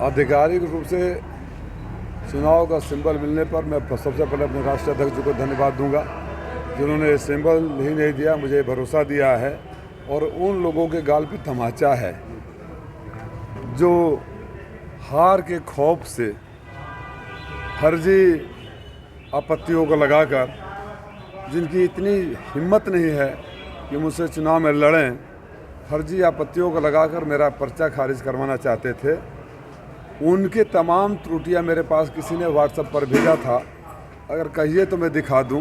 आधिकारिक रूप से चुनाव का सिंबल मिलने पर मैं सबसे पहले अपने राष्ट्रीय अध्यक्ष जी को धन्यवाद दूंगा, जिन्होंने सिंबल ही नहीं दिया, मुझे भरोसा दिया है। और उन लोगों के गाल पे तमाचा है जो हार के खौफ से फर्जी आपत्तियों को लगाकर, जिनकी इतनी हिम्मत नहीं है कि मुझसे चुनाव में लड़ें, फर्जी आपत्तियों को लगाकर मेरा पर्चा खारिज करवाना चाहते थे। उनके तमाम त्रुटियां मेरे पास किसी ने व्हाट्सएप पर भेजा था, अगर कहिए तो मैं दिखा दूं।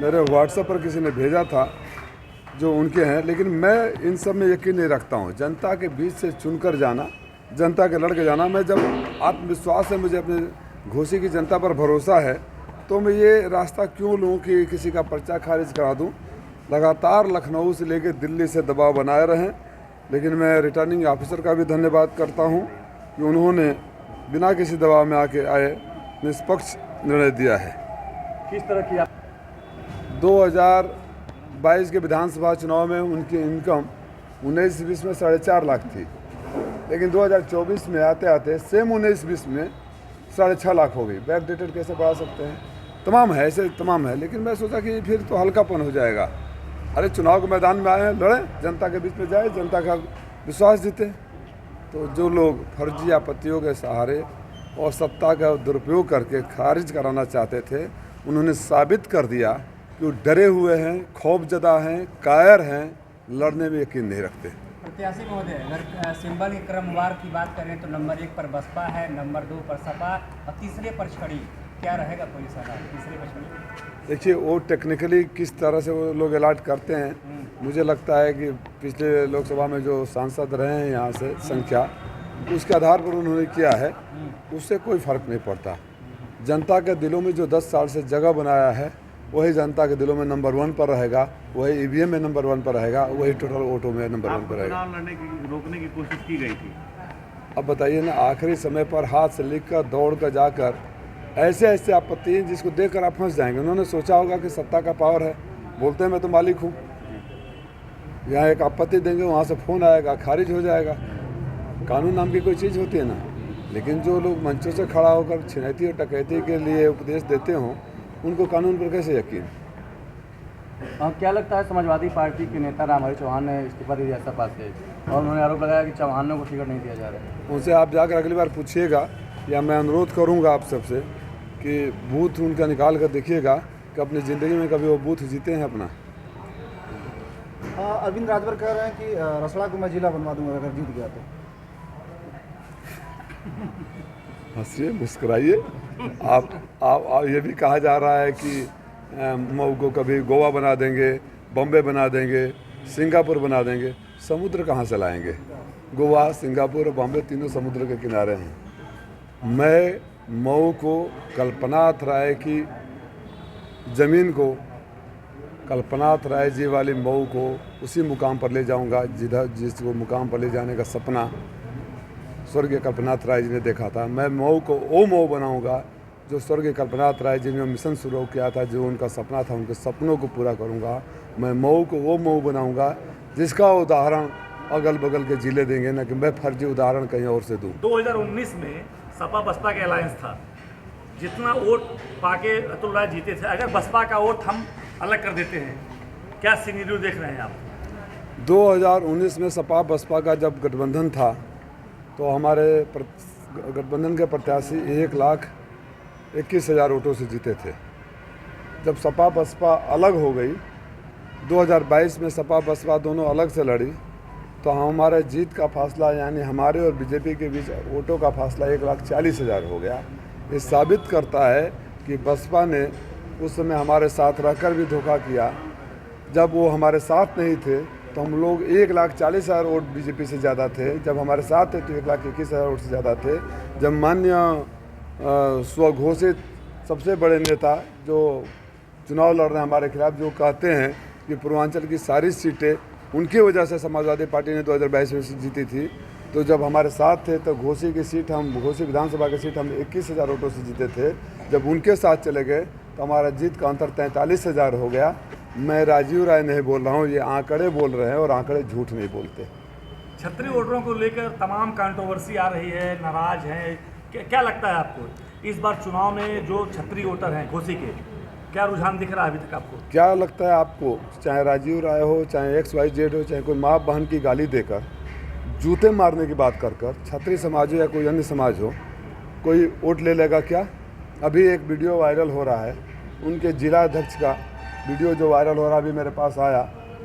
मेरे व्हाट्सएप पर किसी ने भेजा था जो उनके हैं, लेकिन मैं इन सब में यकीन नहीं रखता हूं। जनता के बीच से चुनकर जाना, जनता के लड़के जाना, मैं जब आत्मविश्वास है, मुझे अपने घोसी की जनता पर भरोसा है, तो मैं ये रास्ता क्यों लूँ कि किसी का पर्चा खारिज करा दूँ। लगातार लखनऊ से लेकर दिल्ली से दबाव बनाए रहें, लेकिन मैं रिटर्निंग ऑफिसर का भी धन्यवाद करता हूँ कि उन्होंने बिना किसी दबाव में आए निष्पक्ष निर्णय दिया है। किस तरह की 2022 के विधानसभा चुनाव में उनकी इनकम 19-20 में 4.5 लाख थी, लेकिन 2024 में आते आते सेम 19-20 में 6.5 लाख हो गई। बैक डेटेड कैसे बढ़ा सकते हैं? तमाम है, ऐसे तमाम है, लेकिन मैं सोचा कि फिर तो हल्कापन हो जाएगा। अरे चुनाव के मैदान में आए हैं, लड़ें, जनता के बीच में जाए, जनता का विश्वास जीते। तो जो लोग फर्जी आपत्तियों के सहारे और सत्ता का दुरुपयोग करके खारिज कराना चाहते थे, उन्होंने साबित कर दिया कि वो डरे हुए हैं, खौफजदा हैं, कायर हैं, लड़ने में यकीन नहीं रखते। प्रत्याशी महोदय, अगर सिंबल के क्रमवार की बात करें तो नंबर 1 पर बसपा है, नंबर 2 पर सपा और तीसरे पर छड़ी, क्या रहेगा पोजीशन तीसरे पर छड़ी? देखिए, वो टेक्निकली किस तरह से वो लोग अलॉट करते हैं, मुझे लगता है कि पिछले लोकसभा में जो सांसद रहे हैं यहाँ से संख्या, उसके आधार पर उन्होंने किया है, उससे कोई फ़र्क नहीं पड़ता। जनता के दिलों में जो 10 साल से जगह बनाया है, वही जनता के दिलों में नंबर 1 पर रहेगा, वही ईवीएम में नंबर 1 पर रहेगा, वही टोटल वोटों में नंबर 1 पर रहेगा। लड़ने की रोकने की कोशिश की गई थी, अब बताइए ना, आखिरी समय पर हाथ से लिख कर दौड़ कर जाकर ऐसे ऐसे आपत्ति हैं जिसको देखकर आप फंस जाएंगे। उन्होंने सोचा होगा कि सत्ता का पावर है, बोलते हैं मैं तो मालिक हूँ, यहाँ एक आपत्ति देंगे, वहाँ से फ़ोन आएगा, खारिज हो जाएगा। कानून नाम की कोई चीज़ होती है ना। लेकिन जो लोग मंचों से खड़ा होकर छिनैती और डकैती के लिए उपदेश देते हों, उनको कानून पर कैसे यकीन? क्या लगता है, समाजवादी पार्टी के नेता रामहरि चौहान ने इस्तीफा दे दिया सपा से और उन्होंने आरोप लगाया कि चौहानों को टिकट नहीं दिया जा रहा है? उनसे आप जाकर अगली बार पूछिएगा, या मैं अनुरोध करूंगा आप सबसे कि बूथ उनका निकाल कर देखिएगा कि अपनी ज़िंदगी में कभी वो बूथ जीते हैं अपना। अरविंद राजभर कह रहे हैं कि रसड़ा को मैं जिला बनवा दूंगा अगर जीत गया तो। हंसिए, मुस्कुराइए। आप ये भी कहा जा रहा है कि मऊ को कभी गोवा बना देंगे, बॉम्बे बना देंगे, सिंगापुर बना देंगे। समुद्र कहाँ से लाएंगे? गोवा, सिंगापुर और बॉम्बे तीनों समुद्र के किनारे हैं। मैं मऊ को कल्पनाथ राय की ज़मीन को, कल्पनाथ राय जी वाली मऊ को उसी मुकाम पर ले जाऊंगा जिसको मुकाम पर ले जाने का सपना स्वर्गीय कल्पनाथ राय जी ने देखा था। मैं मऊ को वो मऊ बनाऊंगा जो स्वर्गीय कल्पनाथ राय जी ने मिशन शुरू किया था, जो उनका सपना था, उनके सपनों को पूरा करूंगा। मैं मऊ को वो मऊ बनाऊंगा जिसका उदाहरण अगल बगल के जिले देंगे, ना कि मैं फर्जी उदाहरण कहीं और से दूँ। 2019 में सपा बसपा के अलायंस था, जितना वोट पाके अतुल राय जीते थे, अगर बसपा का वोट हम अलग कर देते हैं, क्या सिनेरियो देख रहे हैं आप? 2019 में सपा बसपा का जब गठबंधन था तो हमारे गठबंधन के प्रत्याशी 1,21,000 वोटों से जीते थे। जब सपा बसपा अलग हो गई, 2022 में सपा बसपा दोनों अलग से लड़ी, तो हमारे जीत का फासला, यानी हमारे और बीजेपी के बीच वोटों का फासला 1,40,000 हो गया। ये साबित करता है कि बसपा ने उस समय हमारे साथ रहकर भी धोखा किया। जब वो हमारे साथ नहीं थे तो हम लोग 1,40,000 वोट बीजेपी से ज़्यादा थे, जब हमारे साथ थे तो 1,21,000 वोट से ज़्यादा थे। जब मान्य स्वघोषित सबसे बड़े नेता जो चुनाव लड़ रहे हैं हमारे खिलाफ, जो कहते हैं कि पूर्वांचल की सारी सीटें उनकी वजह से समाजवादी पार्टी ने 2022 में जीती थी, तो जब हमारे साथ थे तो घोसी विधानसभा की सीट हम 21,000 वोटों से जीते थे। जब उनके साथ चले गए तो हमारा जीत का अंतर 43,000 हो गया। मैं राजीव राय नहीं बोल रहा हूँ, ये आंकड़े बोल रहे हैं, और आंकड़े झूठ नहीं बोलते। छत्री वोटरों को लेकर तमाम कंट्रोवर्सी आ रही है, नाराज हैं, क्या लगता है आपको इस बार चुनाव में जो छत्री वोटर हैं घोसी के, क्या रुझान दिख रहा है अभी तक आपको? क्या लगता है आपको, चाहे राजीव राय हो, चाहे XYZ हो, चाहे कोई माँ बहन की गाली देकर, जूते मारने की बात कर कर छत्री समाज हो या कोई अन्य समाज हो, कोई वोट ले लेगा क्या? अभी एक वीडियो वायरल हो रहा है, उनके जिला अध्यक्ष का वीडियो जो वायरल हो रहा है अभी मेरे पास आया,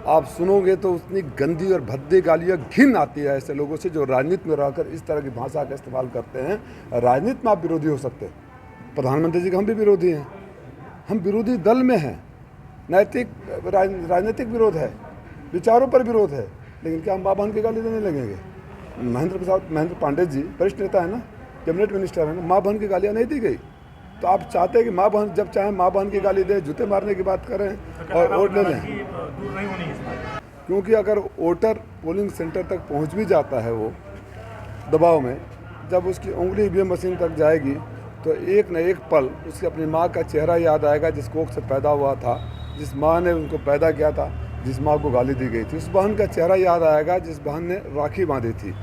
आप सुनोगे तो उतनी गंदी और भद्दी गालियाँ घिन आती है ऐसे लोगों से जो राजनीति में रहकर इस तरह की भाषा का इस्तेमाल करते हैं। राजनीति में आप विरोधी हो सकते हैं, प्रधानमंत्री जी के हम भी विरोधी हैं, हम विरोधी दल में हैं, नैतिक राजनीतिक विरोध है, विचारों पर विरोध है, लेकिन क्या हम माँ बहन की गाली देने लगेंगे? महेंद्र पांडे जी वरिष्ठ नेता है ना, कैबिनेट मिनिस्टर है ना, माँ बहन की गालियाँ नहीं दी गई। तो आप चाहते हैं कि माँ बहन जब चाहें माँ बहन की गाली दें, जूते मारने की बात करें और वोट ले लें? दूर नहीं होनी इस बात, क्योंकि अगर वोटर पोलिंग सेंटर तक पहुंच भी जाता है वो दबाव में, जब उसकी उंगली ईवीएम मशीन तक जाएगी तो एक न एक पल उसकी अपनी माँ का चेहरा याद आएगा जिस कोख से पैदा हुआ था, जिस माँ ने उनको पैदा किया था, जिस माँ को गाली दी गई थी, उस बहन का चेहरा याद आएगा जिस बहन ने राखी बांधी थी।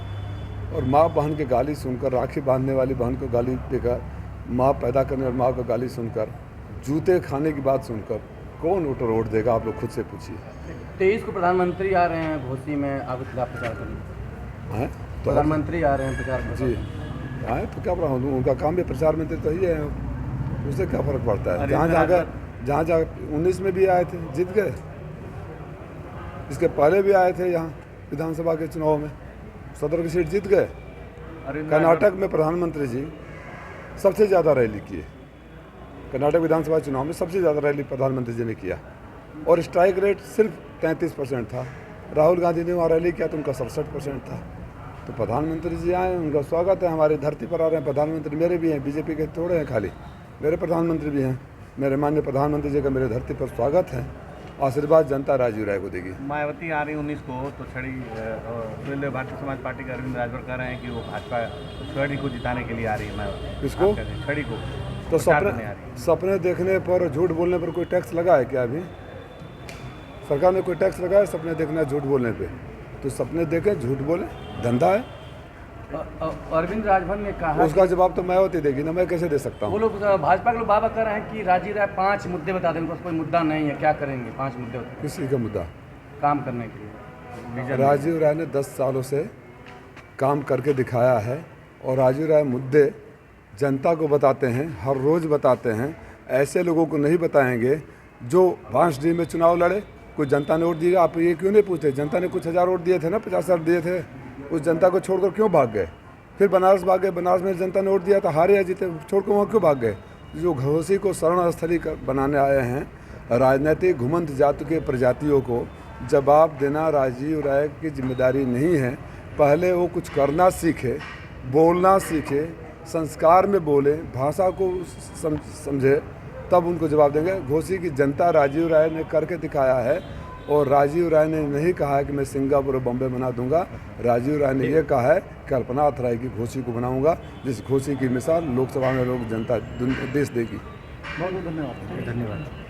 और माँ बहन की गाली सुनकर, राखी बांधने वाली बहन को गाली देकर, माँ पैदा करने वाली माँ को गाली सुनकर, जूते खाने की बात सुनकर कौन वोटर वोट देगा? आप लोग खुद से पूछिए। 23 को प्रधानमंत्री आ रहे हैं घोसी में, आपके खिलाफ प्रचार करने हैं तो प्रधानमंत्री आ रहे हैं प्रचार जी आए तो क्या प्रॉब्लम, उनका काम भी प्रचार मंत्री तो ही है, उससे क्या फ़र्क पड़ता है? जहाँ 19 में भी आए थे, जीत गए, इसके पहले भी आए थे यहाँ विधानसभा के चुनाव में, सदर की सीट जीत गए। कर्नाटक में प्रधानमंत्री जी सबसे ज़्यादा रैली किए, कर्नाटक विधानसभा चुनाव में सबसे ज़्यादा रैली प्रधानमंत्री जी ने किया और स्ट्राइक रेट सिर्फ 33% था। राहुल गांधी ने वहाँ रैली किया तो उनका 67% था। तो प्रधानमंत्री जी आए, उनका स्वागत है, हमारी धरती पर आ रहे हैं प्रधानमंत्री, मेरे भी हैं, बीजेपी के थोड़े हैं खाली, मेरे प्रधानमंत्री भी हैं, मेरे माननीय प्रधानमंत्री जी का मेरे धरती पर स्वागत है। आशीर्वाद जनता राजीव राय को देगी। मायावती आ रही 19 को तो भारतीय समाज पार्टी के अरविंद राजभर कह रहे हैं कि वो भाजपा छड़ी को जिताने के लिए आ रही है मायावती। किसको? छड़ी को। तो सपने देखने पर, झूठ बोलने पर कोई टैक्स लगा है क्या? अभी सरकार ने कोई टैक्स लगाया सपने देखना, झूठ बोलने पे? तो सपने देखें, झूठ बोले, धंधा है। अरविंद राजभर ने कहा, उसका जवाब तो मायावती देगी ना, मैं कैसे दे सकता हूँ? वो लोग भाजपा के लोग बाबा कर रहे हैं कि राजीव राय 5 मुद्दे बता दें, उनको कोई मुद्दा नहीं है, क्या करेंगे? 5 मुद्दे बता, किसी का मुद्दा काम करने के लिए। राजीव राय ने 10 सालों से काम करके दिखाया है और राजीव राय मुद्दे जनता को बताते हैं, हर रोज़ बताते हैं। ऐसे लोगों को नहीं बताएंगे जो बांसडीह में चुनाव लड़े, कोई जनता ने वोट दिया, आप ये क्यों नहीं पूछते? जनता ने कुछ हज़ार वोट दिए थे ना, 50,000 दिए थे, उस जनता को छोड़कर क्यों भाग गए? फिर बनारस भाग गए, बनारस में जनता ने वोट दिया था, हारे या जीते, छोड़कर वहाँ क्यों भाग गए? जो घोसी को शरण स्थली बनाने आए हैं, राजनीतिक घुमंत जाति के प्रजातियों को जवाब देना राजीव राय की जिम्मेदारी नहीं है। पहले वो कुछ करना सीखे, बोलना सीखे, संस्कार में बोले, भाषा को समझे, तब उनको जवाब देंगे। घोसी की जनता राजीव राय ने करके दिखाया है और राजीव राय ने नहीं कहा है कि मैं सिंगापुर और बॉम्बे बना दूंगा। राजीव राय ने यह कहा है कल्पना अथराई की घोसी को बनाऊंगा, जिस घोसी की मिसाल लोकसभा में लोग जनता देश देगी। बहुत बहुत धन्यवाद।